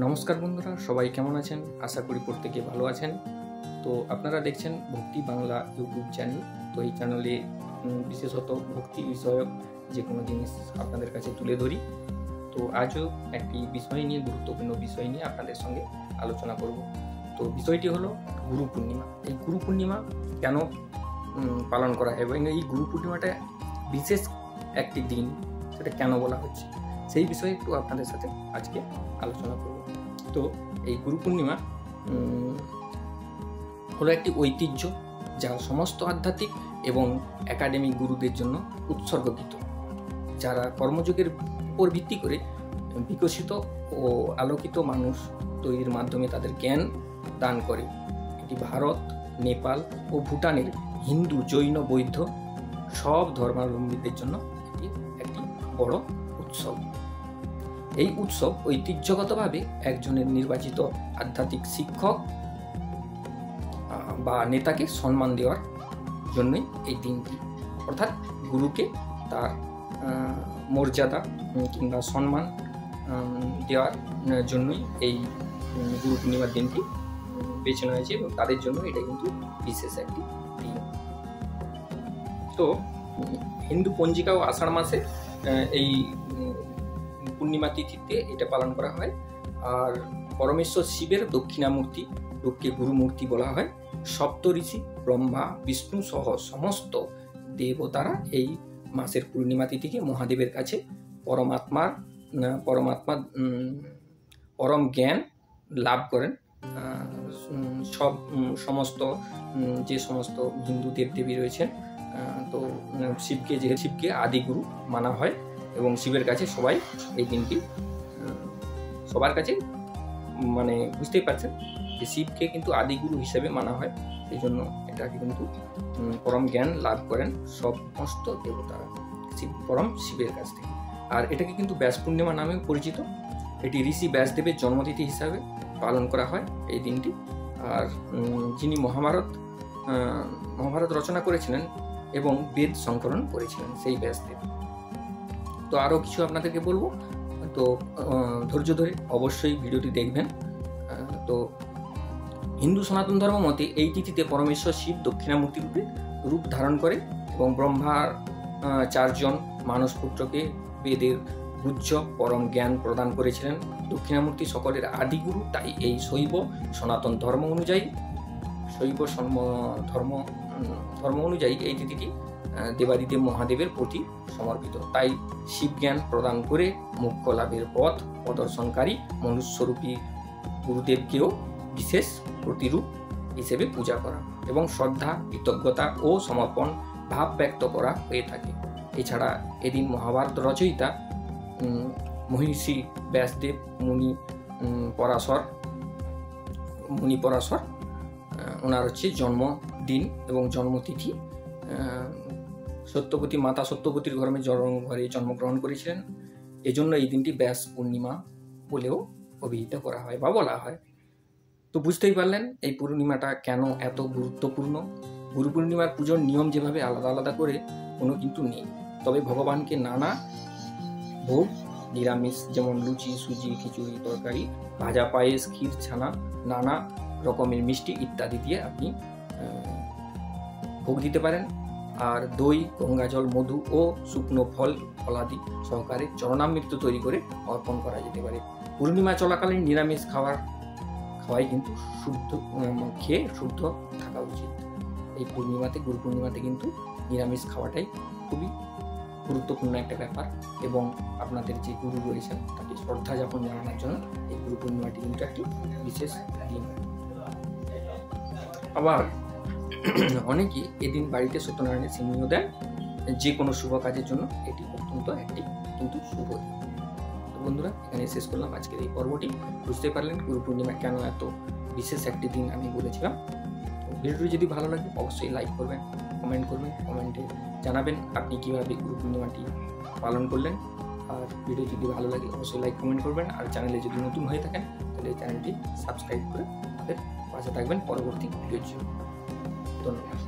নমস্কার বন্ধুরা, সবাই কেমন আছেন? আশা করি প্রত্যেকে ভালো আছেন। তো আপনারা দেখছেন ভক্তি বাংলা ইউটিউব চ্যানেল। তো এই চ্যানেলে বিশেষত ভক্তি বিষয়ক যে কোনো জিনিস আপনাদের কাছে তুলে ধরি। তো আজও একটি বিষয় নিয়ে, গুরুত্বপূর্ণ বিষয় নিয়ে আপনাদের সঙ্গে আলোচনা করব। তো বিষয়টি হলো গুরু পূর্ণিমা। এই গুরু পূর্ণিমা কেন পালন করা হয় এবং এই গুরু পূর্ণিমাটা বিশেষ একটি দিন, সেটা কেন বলা হচ্ছে, সেই বিষয়ে একটু আপনাদের সাথে আজকে আলোচনা করব। তো এই গুরু পূর্ণিমা হলো একটি ঐতিহ্য যা সমস্ত আধ্যাত্মিক এবং একাডেমিক গুরুদের জন্য উৎসর্গকৃত, যারা কর্মযোগের উপর ভিত্তি করে বিকশিত ও আলোকিত মানুষ তৈরির মাধ্যমে তাদের জ্ঞান দান করে। এটি ভারত, নেপাল ও ভুটানের হিন্দু, জৈন, বৌদ্ধ সব ধর্মাবলম্বীদের জন্য এটি একটি বড় উৎসব। এই উৎসব ঐতিহ্যগতভাবে একজনের নির্বাচিত আধ্যাত্মিক শিক্ষক বা নেতাকে সম্মান দেওয়ার জন্যই এই দিনটি, অর্থাৎ গুরুকে তার মর্যাদা কিংবা সম্মান দেওয়ার জন্যই এই গুরু পূর্ণিমার দিনটি বেছে নেওয়া হয়েছে এবং তাদের জন্য এটা কিন্তু বিশেষ একটি দিন। তো হিন্দু পঞ্জিকা ও আষাঢ় মাসে এই পূর্ণিমা তিথিতে এটা পালন করা হয়। আর পরমেশ্বর শিবের দক্ষিণামূর্তি রূপকে গুরুমূর্তি বলা হয়। সপ্ত ঋষি, ব্রহ্মা, বিষ্ণু সহ সমস্ত দেবতারা এই মাসের পূর্ণিমা তিথিকে মহাদেবের কাছে পরম জ্ঞান লাভ করেন। সমস্ত হিন্দু দেবদেবী রয়েছেন, তো শিবকে আদিগুরু মানা হয় এবং শিবের কাছে সবাই এই দিনটি সবার কাছে মানে বুঝতেই পারছেন যে শিবকে কিন্তু আদিগুরু হিসেবে মানা হয়। সেই জন্য এটাকে কিন্তু পরম জ্ঞান লাভ করেন সমস্ত দেবতারা পরম শিবের কাছ থেকে। আর এটাকে কিন্তু ব্যাস পূর্ণিমা নামেও পরিচিত। এটি ঋষি ব্যাসদেবের জন্মতিথি হিসাবে পালন করা হয় এই দিনটি। আর যিনি মহাভারত রচনা করেছিলেন এবং বেদ সংকলন করেছিলেন সেই ব্যাসদেব। তো আরও কিছু আপনাদেরকে বলবো, তো ধৈর্য ধরে অবশ্যই ভিডিওটি দেখবেন। তো হিন্দু সনাতন ধর্ম মতে এই তিথিতে পরমেশ্বর শিব দক্ষিণামূর্তি রূপ ধারণ করে এবং ব্রহ্মার 4 জন মানস পুত্রকে বেদের গুহ্য পরম জ্ঞান প্রদান করেছিলেন। দক্ষিণামূর্তি সকলের আদিগুরু, তাই এই শৈব সনাতন ধর্ম অনুযায়ী এই তিথিটি দেবাদিদেব মহাদেবের প্রতি সমর্পিত। তাই শিব জ্ঞান প্রদান করে মোক্ষ লাভের পথ প্রদর্শনকারী মনুষ্যরূপী গুরুদেবকেও বিশেষ প্রতিরূপ হিসেবে পূজা করা এবং শ্রদ্ধা, কৃতজ্ঞতা ও সমর্পণ ভাব ব্যক্ত করা হয়ে থাকে। এছাড়া এদিন মহাভারত রচয়িতা মহর্ষি ব্যাসদেব, মুনি পরাশর ওনার জন্মদিন এবং জন্মতিথি। মাতা সত্যবতীর ঘরে জন্মগ্রহণ করেছিলেন। এজন্য এই দিনটি ব্যাস পূর্ণিমা বলেও অভিহিত করা হয় বা বলা হয়। তো বুঝতেই পারলেন এই পূর্ণিমাটা কেন এত গুরুত্বপূর্ণ। গুরু পূর্ণিমার পুজোর নিয়ম যেভাবে আলাদা আলাদা করে কোনো কিন্তু নেই, তবে ভগবানকে নানা ভোগ, নিরামিষ যেমন লুচি, সুজি, খিচুড়ি, তরকারি, ভাজা, পায়েস, ক্ষীর, ছানা, নানা রকমের মিষ্টি ইত্যাদি দিয়ে আপনি ভোগ দিতে পারেন। আর দই, গঙ্গাজল, মধু ও শুকনো ফলাদি সহকারে চরণামৃত তৈরি করে অর্পণ করা যেতে পারে। পূর্ণিমা চলাকালীন নিরামিষ খাওয়াই কিন্তু খেয়ে শুদ্ধ থাকা উচিত। এই গুরু পূর্ণিমাতে কিন্তু নিরামিষ খাওয়াটাই খুবই গুরুত্বপূর্ণ একটা ব্যাপার এবং আপনাদের যে গুরু রয়েছেন তাকে শ্রদ্ধা যাপন জানানোর জন্য এই গুরু পূর্ণিমাটি কিন্তু একটি বিশেষ দিন। আবার অনেকে এদিন বাড়িতে সত্যনারায়ণের সিংহ দেন। যে কোনো শুভ কাজের জন্য এটি অত্যন্ত একটি কিন্তু শুভ দিন। তো বন্ধুরা, এখানে শেষ করলাম আজকের এই পর্বটি। বুঝতে পারলেন গুরু পূর্ণিমা কেন এত বিশেষ একটি দিন আমি বলেছিলাম। তো ভিডিওটি যদি ভালো লাগে অবশ্যই লাইক করবেন, কমেন্ট করবেন, কমেন্টে জানাবেন আপনি কীভাবে গুরু পূর্ণিমাটি পালন করলেন। আর ভিডিও যদি ভালো লাগে অবশ্যই লাইক কমেন্ট করবেন। আর চ্যানেলে যদি নতুন হয়ে থাকেন তাহলে এই চ্যানেলটি সাবস্ক্রাইব করে আমাদের পাশে থাকবেন পরবর্তী ভিডিওর জন্য। ধন্যবাদ।